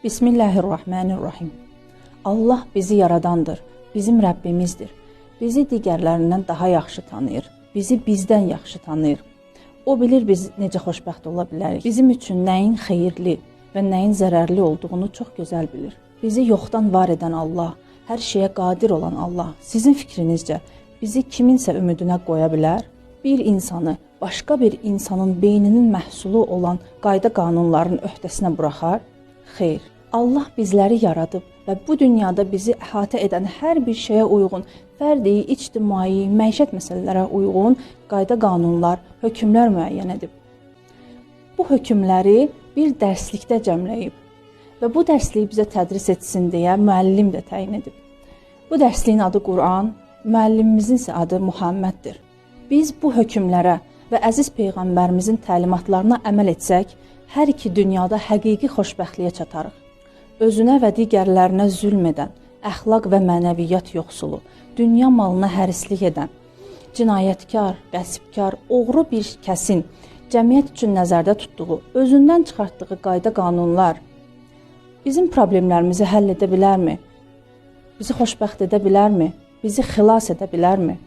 Bismillahirrahmanirrahim. Allah bizi yaradandır, bizim Rəbbimizdir. Bizi digərlərindən daha yaxşı tanıyır, bizi bizdən yaxşı tanıyır. O bilir biz necə xoşbəxt ola bilərik. Bizim üçün nəyin xeyirli və nəyin zərərli olduğunu çox gözəl bilir. Bizi yoxdan var edən Allah, hər şeyə qadir olan Allah, sizin fikrinizcə bizi kiminsə ümidinə qoya bilər? Bir insanı başqa bir insanın beyninin məhsulu olan qayda qanunların öhdəsinə buraxar? Xeyr. Allah bizləri yaradıb və bu dünyada bizi əhatə edən hər bir şeyə uyğun, fərdi, ictimai, məişət məsələlərə uyğun qayda qanunlar, hökmlər müəyyən edib. Bu hökmləri bir dərslikdə cəmləyib və bu dərsliyi bizə tədris etsin deyə müəllim də təyin edib. Bu dərsliyin adı Quran, müəllimimizin isə adı Muhammeddir. Biz bu hökmlərə və əziz Peyğəmbərimizin təlimatlarına əməl etsək, hər iki dünyada həqiqi xoşbəxtliyə çatarıq. Özünə və digərlərinə zülm edən, əxlaq və mənəviyyat yoxsulu, dünya malına hərislik edən, cinayətkar, qəsbkar, oğru bir kəsin cəmiyyət üçün nəzərdə tutduğu, özündən çıxartdığı qayda qanunlar bizim problemlərimizi həll edə bilərmi? Bizi xoşbəxt edə bilərmi? Bizi xilas edə bilərmi?